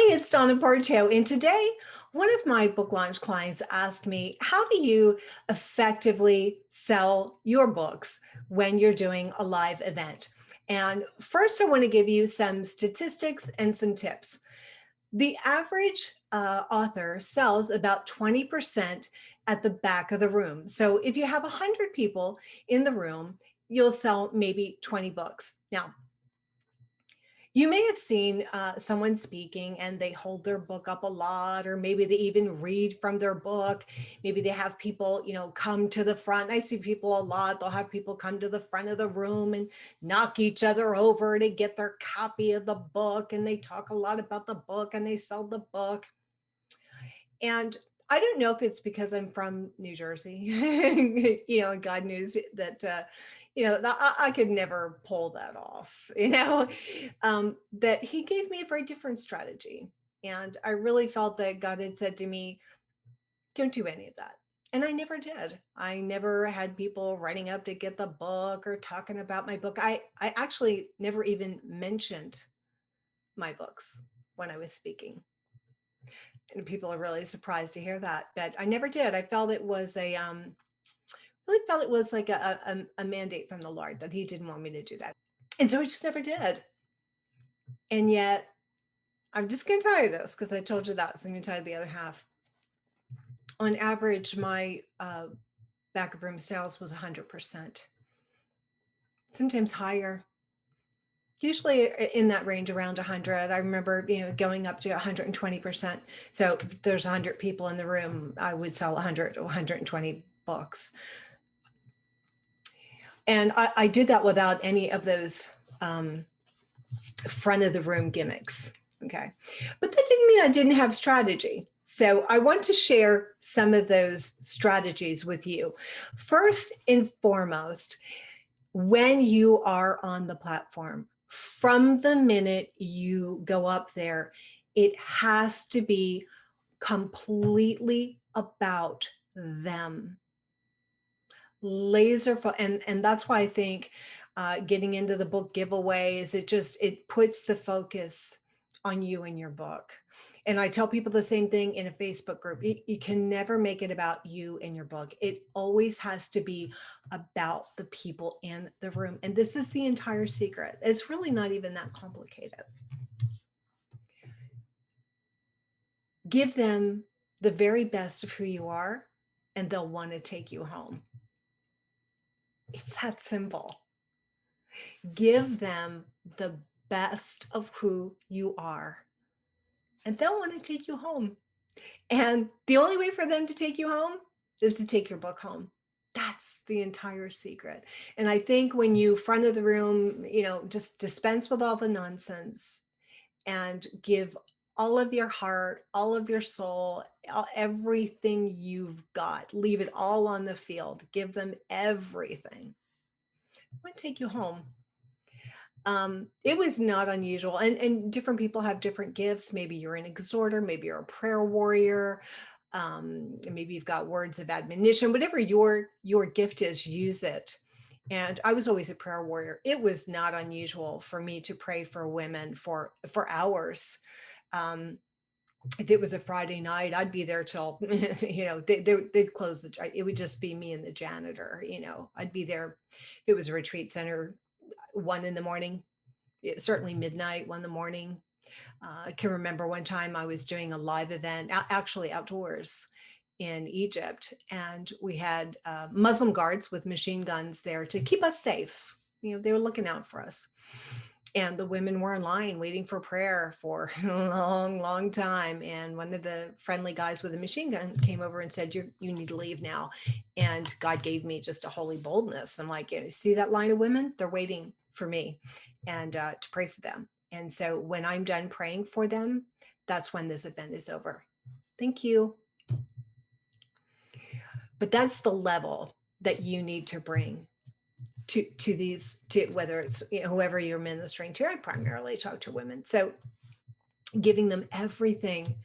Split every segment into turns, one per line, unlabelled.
Hi, it's Donna Porto, and today one of my book launch clients asked me, how do you effectively sell your books when you're doing a live event? And first, I want to give you some statistics and some tips. The average author sells about 20% at the back of the room. So if you have 100 people in the room, you'll sell maybe 20 books. Now, you may have seen someone speaking and they hold their book up a lot, or maybe they even read from their book. Maybe they have people, come to the front. I see people a lot. They'll have people come to the front of the room and knock each other over to get their copy of the book. And they talk a lot about the book and they sell the book. And I don't know if it's because I'm from New Jersey, and God knows that, I could never pull that off, that he gave me a very different strategy. And I really felt that God had said to me, don't do any of that. And I never did. I never had people writing up to get the book or talking about my book. I actually never even mentioned my books when I was speaking. And people are really surprised to hear that, but I never did. I felt it was really felt it was like a mandate from the Lord that he didn't want me to do that. And so I just never did. And yet I'm just going to tell you this because I told you that. So I'm going to tell you the other half. On average, my back of room sales was 100%, sometimes higher. Usually in that range around 100. I remember, going up to 120%. So if there's 100 people in the room, I would sell 100 or 120 books. And I did that without any of those front of the room gimmicks. Okay. But that didn't mean I didn't have strategy. So I want to share some of those strategies with you. First and foremost, when you are on the platform, from the minute you go up there, it has to be completely about them. Laser and that's why I think getting into the book giveaways, it puts the focus on you and your book. And I tell people the same thing in a Facebook group. You can never make it about you and your book. It always has to be about the people in the room. And this is the entire secret. It's really not even that complicated. Give them the very best of who you are, and they'll want to take you home. It's that simple. Give them the best of who you are, and they'll want to take you home. And the only way for them to take you home is to take your book home. That's the entire secret. And I think when you front of the room, just dispense with all the nonsense and give all of your heart, all of your soul, everything you've got, leave it all on the field, give them everything. I'm going to take you home. It was not unusual, and different people have different gifts. Maybe you're an exhorter, maybe you're a prayer warrior, maybe you've got words of admonition. Whatever your gift is, use it. And I was always a prayer warrior. It was not unusual for me to pray for women for hours. If it was a Friday night, I'd be there till they'd close it would just be me and the janitor. I'd be there. If it was a retreat center, 1 a.m, certainly midnight, 1 a.m. I can remember one time I was doing a live event, actually outdoors in Egypt, and we had Muslim guards with machine guns there to keep us safe. They were looking out for us. And the women were in line waiting for prayer for a long, long time. And one of the friendly guys with a machine gun came over and said, you need to leave now. And God gave me just a holy boldness. I'm like, see that line of women? They're waiting for me and to pray for them. And so when I'm done praying for them, that's when this event is over. Thank you. But that's the level that you need to bring to whether it's whoever you're ministering to. I primarily talk to women, so giving them everything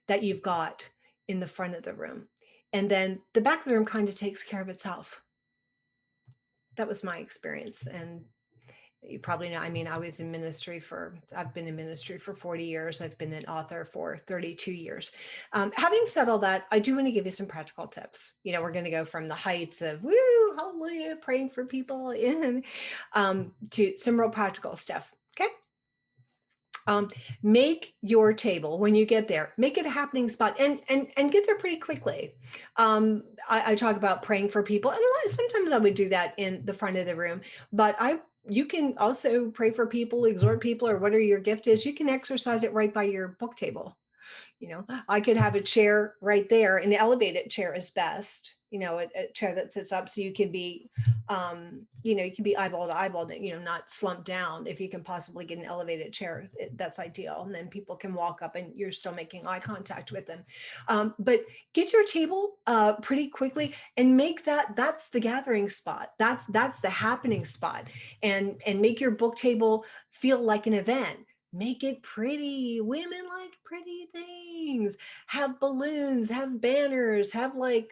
that you've got in the front of the room, and then the back of the room kind of takes care of itself. That was my experience, and You probably know, I mean, I've been in ministry for 40 years. I've been an author for 32 years. Having said all that, I do want to give you some practical tips. We're going to go from the heights of woo, hallelujah, praying for people in to some real practical stuff. Okay. Um, make your table when you get there, make it a happening spot, and get there pretty quickly. I talk about praying for people, and sometimes I would do that in the front of the room, but you can also pray for people, exhort people, or whatever your gift is. You can exercise it right by your book table. I could have a chair right there. An elevated chair is best, a chair that sits up so you can be, you can be eyeball to eyeball, not slumped down. If you can possibly get an elevated chair, that's ideal. And then people can walk up and you're still making eye contact with them. But get your table pretty quickly and make that's the gathering spot. That's the happening spot, and make your book table feel like an event. Make it pretty. Women like pretty things. Have balloons, have banners, have like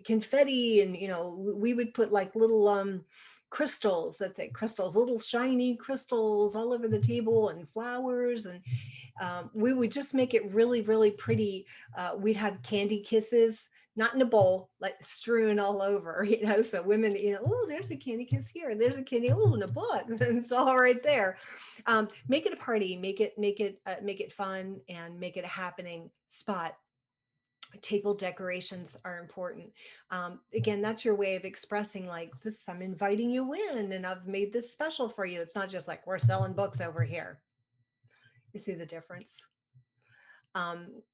confetti, and we would put like little crystals. That's it, crystals, little shiny crystals all over the table, and flowers, and we would just make it really, really pretty. We'd have candy kisses, not in a bowl, like strewn all over, so women, oh, there's a candy kiss here, there's a candy, oh, in a book, and it's all right there. Make it a party, make it fun, and make it a happening spot. Table decorations are important. Again, that's your way of expressing like this, I'm inviting you in and I've made this special for you. It's not just like we're selling books over here. You see the difference?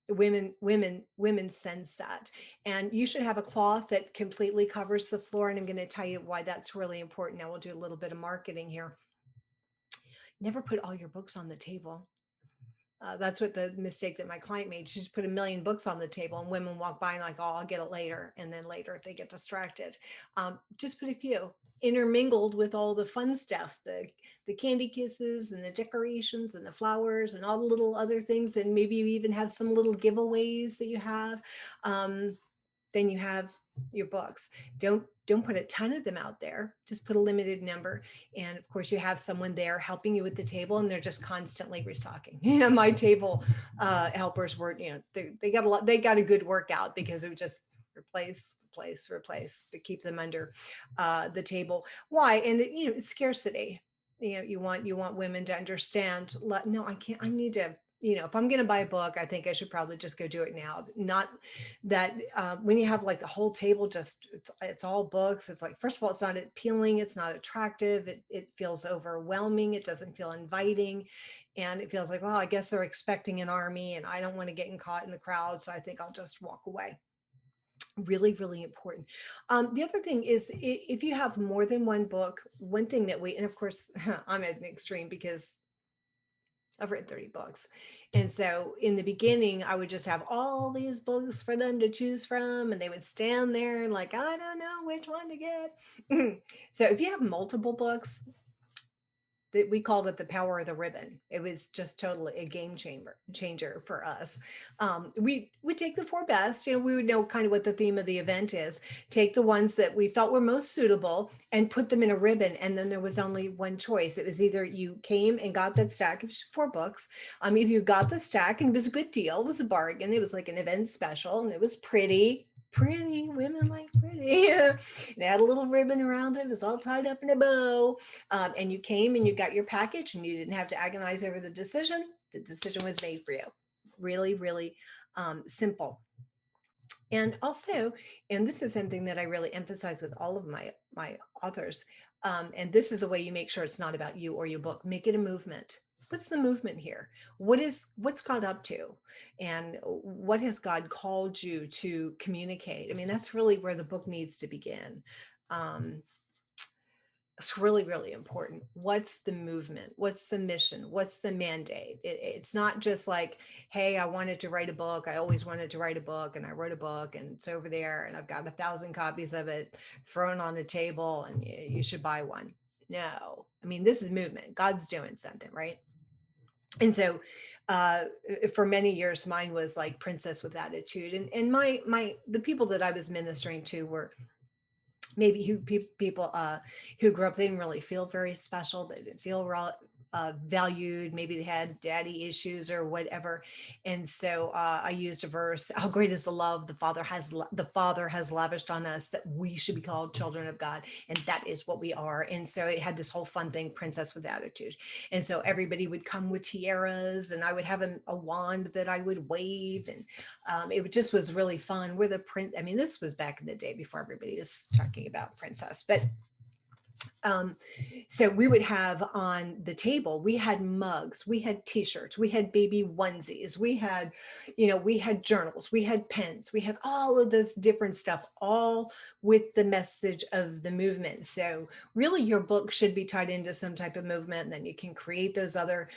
Women sense that, and you should have a cloth that completely covers the floor. And I'm going to tell you why that's really important. Now we'll do a little bit of marketing here. Never put all your books on the table. That's what the mistake that my client made. She just put a million books on the table, and women walk by and like, oh, I'll get it later. And then later they get distracted. Just put a few intermingled with all the fun stuff, the candy kisses and the decorations and the flowers and all the little other things. And maybe you even have some little giveaways that you have. Then you have your books. Don't put a ton of them out there. Just put a limited number. And of course, you have someone there helping you with the table, and they're just constantly restocking. My table helpers were, they got a lot. They got a good workout because it would just replace, but keep them under the table. Why? And it's scarcity. You want women to understand. No, I can't. I need to. If I'm going to buy a book, I think I should probably just go do it now. Not that when you have like the whole table, just it's all books. It's like, first of all, it's not appealing. It's not attractive. It feels overwhelming. It doesn't feel inviting. And it feels like, well, I guess they're expecting an army and I don't want to get caught in the crowd. So I think I'll just walk away. Really, really important. The other thing is if you have more than one book, one thing that and of course, I'm at an extreme because I've written 30 books. And so in the beginning, I would just have all these books for them to choose from. And they would stand there and like, I don't know which one to get. So if you have multiple books, that we called it the power of the ribbon. It was just totally a game changer for us. We would take the four best, we would know kind of what the theme of the event is, take the ones that we felt were most suitable and put them in a ribbon. And then there was only one choice. It was either you came and got that stack, it was 4 books. Either you got the stack and it was a good deal, it was a bargain. It was like an event special and it was pretty. Women like pretty. It had a little ribbon around it. It was all tied up in a bow. And you came and you got your package and you didn't have to agonize over the decision. The decision was made for you. Really, really simple. And also, and this is something that I really emphasize with all of my authors, and this is the way you make sure it's not about you or your book. Make it a movement. What's the movement here? What's God up to? And what has God called you to communicate? I mean, that's really where the book needs to begin. It's really, really important. What's the movement? What's the mission? What's the mandate? It's not just like, hey, I wanted to write a book. I always wanted to write a book and I wrote a book and it's over there and I've got 1,000 copies of it thrown on the table and you should buy one. No, I mean, this is movement. God's doing something, right? And so for many years, mine was like princess with attitude. And the people that I was ministering to were maybe people who grew up, they didn't really feel very special. They didn't feel valued. Maybe they had daddy issues or whatever. And so I used a verse: "How great is the love the Father has lavished on us, that we should be called children of God, and that is what we are." And so it had this whole fun thing, princess with attitude. And so everybody would come with tiaras, and I would have a wand that I would wave, and just was really fun. We're the prince. I mean, this was back in the day before everybody was talking about princess, but um, so we would have on the table, we had mugs, we had t-shirts, we had baby onesies, we had, we had journals, we had pens, we had all of this different stuff, all with the message of the movement. So really your book should be tied into some type of movement, and then you can create those other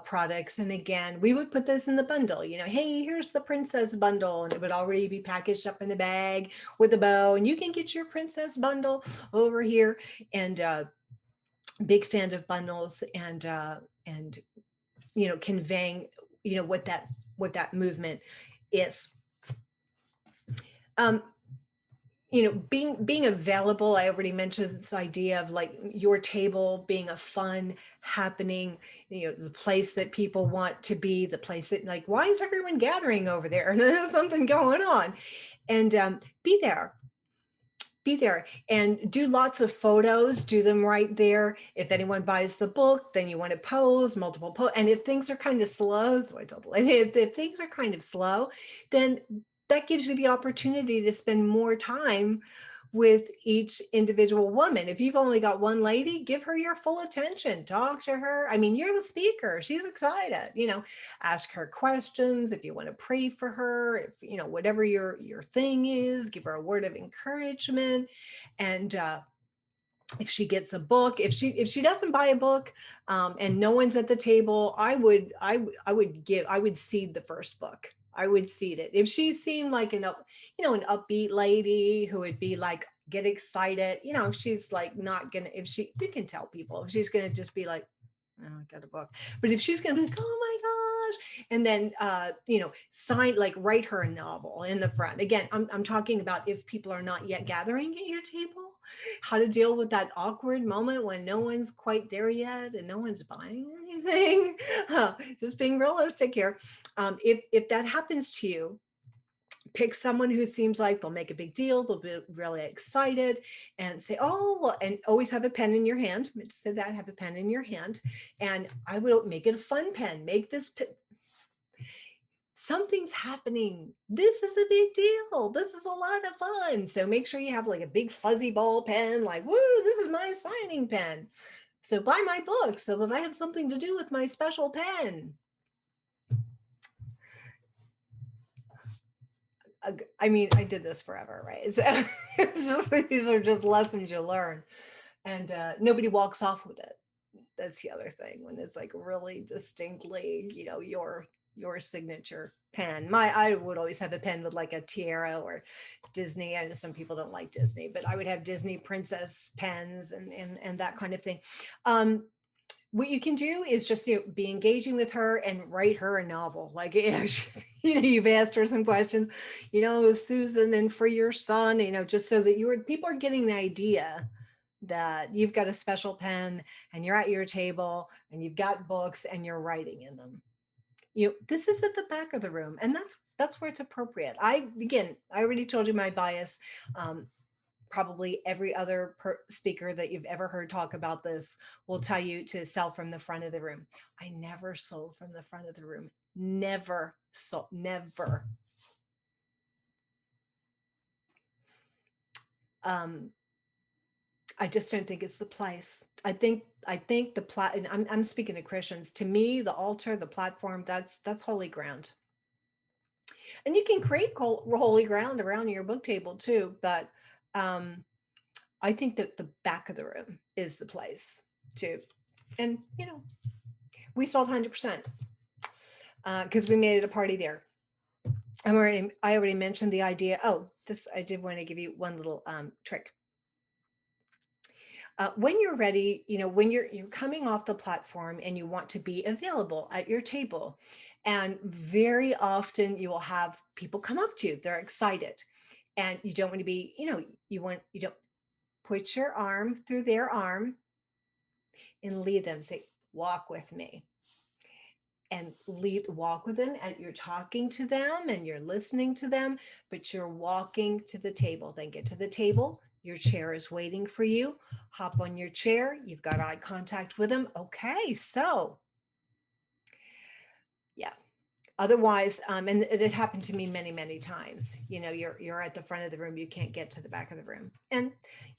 products. And again, we would put this in the bundle, hey, here's the princess bundle, and it would already be packaged up in a bag with a bow, and you can get your princess bundle over here. And big fan of bundles, and conveying what that movement is. um being available. I already mentioned this idea of like your table being a fun happening, the place that people want to be, the place that, like, why is everyone gathering over there? There's something going on. And be there, and do lots of photos, do them right there. If anyone buys the book, then you want to pose multiple and if things are kind of slow, so I told you, if things are kind of slow, then that gives you the opportunity to spend more time with each individual woman. If you've only got one lady, give her your full attention, talk to her. I mean, you're the speaker, she's excited, ask her questions. If you want to pray for her, if whatever your thing is, give her a word of encouragement. And if she gets a book, if she doesn't buy a book, and no one's at the table, I would seed the first book. I would seed it. If she seemed like an upbeat lady who would be like, get excited, if she's like not gonna, you can tell people if she's gonna just be like, oh, I got a book. But if she's gonna be like, oh my gosh, and then write her a novel in the front. Again, I'm talking about if people are not yet gathering at your table, how to deal with that awkward moment when no one's quite there yet and no one's buying anything. Just being realistic here. If that happens to you, pick someone who seems like they'll make a big deal, they'll be really excited, and say, oh, well, and always have a pen in your hand. I just said that, have a pen in your hand. And I will make it a fun pen. Make this something's happening. This is a big deal. This is a lot of fun. So make sure you have like a big fuzzy ball pen, like, woo, this is my signing pen. So buy my book so that I have something to do with my special pen. I mean, I did this forever, right? So it's just, these are just lessons you learn, and nobody walks off with it. That's the other thing, when it's like really distinctly, your signature pen. I would always have a pen with like a tiara or Disney. I know some people don't like Disney, but I would have Disney princess pens and that kind of thing. What you can do is just be engaging with her and write her a novel. Like you've asked her some questions, Susan, and for your son, just so that people are getting the idea that you've got a special pen and you're at your table and you've got books and you're writing in them. This is at the back of the room, and that's where it's appropriate. I already told you my bias. Probably every other speaker that you've ever heard talk about this will tell you to sell from the front of the room. I never sold from the front of the room. Never sold. Never. I just don't think it's the place. I think the and I'm speaking to Christians. To me, the altar, the platform, that's holy ground. And you can create holy ground around your book table too, but I think that the back of the room is the place to, and we sold 100% because we made it a party there. I already mentioned the idea. Oh, I did want to give you one little trick. When you're ready, when you're coming off the platform and you want to be available at your table, and very often you will have people come up to you, they're excited, and you don't want to be, you don't put your arm through their arm and lead them. Say, walk with me. And walk with them, and you're talking to them and you're listening to them, but you're walking to the table. Then get to the table, your chair is waiting for you. Hop on your chair, you've got eye contact with them. Okay, so yeah, otherwise, and it happened to me many, many times. You're at the front of the room, you can't get to the back of the room, and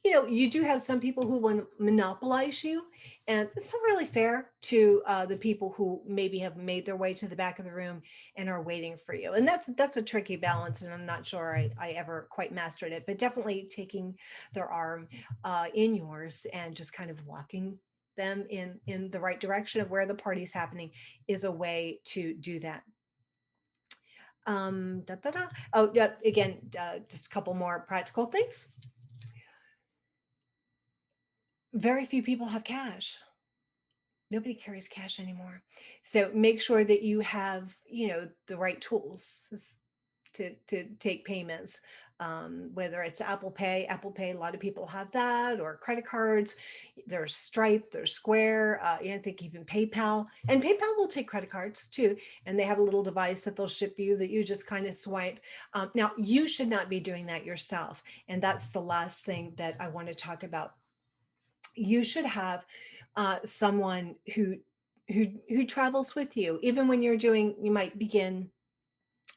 you do have some people who will monopolize you, and it's not really fair to the people who maybe have made their way to the back of the room and are waiting for you. And that's a tricky balance, and I'm not sure I ever quite mastered it. But definitely taking their arm in yours and just kind of walking them in the right direction of where the party's happening is a way to do that. Da, da, da. Oh, yeah, again, just a couple more practical things. Very few people have cash. Nobody carries cash anymore. So make sure that you have, the right tools to take payments. Whether it's Apple Pay, a lot of people have that, or credit cards. There's Stripe, there's Square, I think even PayPal. And PayPal will take credit cards too. And they have a little device that they'll ship you that you just kind of swipe. Now, you should not be doing that yourself. And that's the last thing that I want to talk about. You should have someone who travels with you. Even when you might begin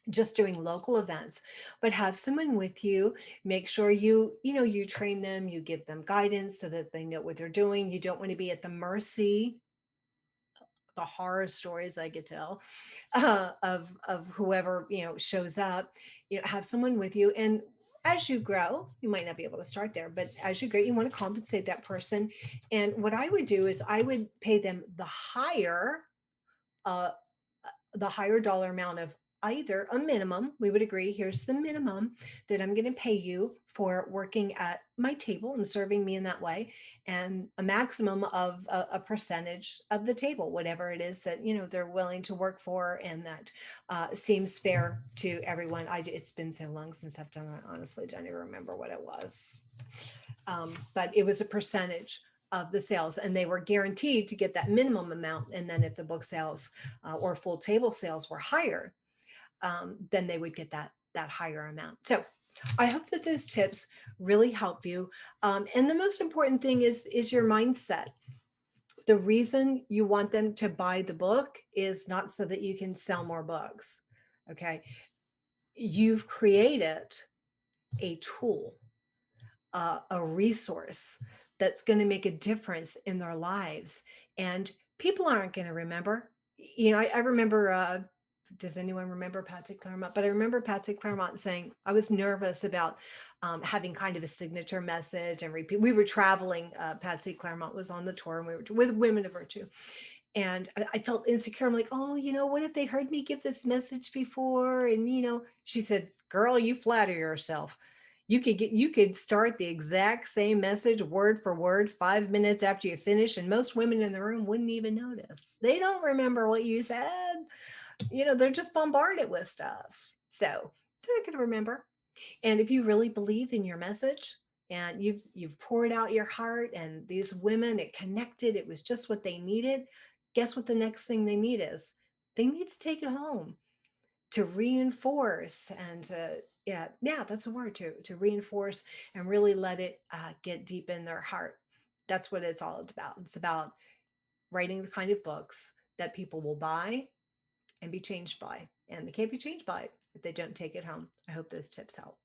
just doing local events, but have someone with you. Make sure you train them, you give them guidance so that they know what they're doing. You don't want to be at the mercy, the horror stories I could tell, of whoever shows up. Have someone with you, and as you grow, you might not be able to start there, but as you grow, you want to compensate that person. And what I would do is I would pay them uh, the higher dollar amount of either a minimum. We would agree, here's the minimum that I'm going to pay you for working at my table and serving me in that way, and a maximum of a percentage of the table, whatever it is that they're willing to work for, and that seems fair to everyone. It's been so long since I've done that, honestly. Don't even remember what it was, but it was a percentage of the sales, and they were guaranteed to get that minimum amount. And then if the book sales or full table sales were higher, then they would get that higher amount. So I hope that those tips really help you. And the most important thing is your mindset. The reason you want them to buy the book is not so that you can sell more books. Okay. You've created a tool, a resource that's going to make a difference in their lives. And people aren't going to remember. I remember, does anyone remember Patsy Claremont? But I remember Patsy Claremont saying, I was nervous about having kind of a signature message and repeat. We were traveling. Patsy Claremont was on the tour, and we were with Women of Virtue. And I felt insecure. I'm like, oh, what if they heard me give this message before? And, she said, girl, you flatter yourself. You could start the exact same message word for word 5 minutes after you finish, and most women in the room wouldn't even notice. They don't remember what you said. They're just bombarded with stuff. So they're not going to remember. And if you really believe in your message and you've poured out your heart, and these women, it connected, it was just what they needed. Guess what the next thing they need is? They need to take it home to reinforce and yeah, that's a word, to reinforce and really let it get deep in their heart. That's what it's all about. It's about writing the kind of books that people will buy and be changed by, and they can't be changed by if they don't take it home. I hope those tips help.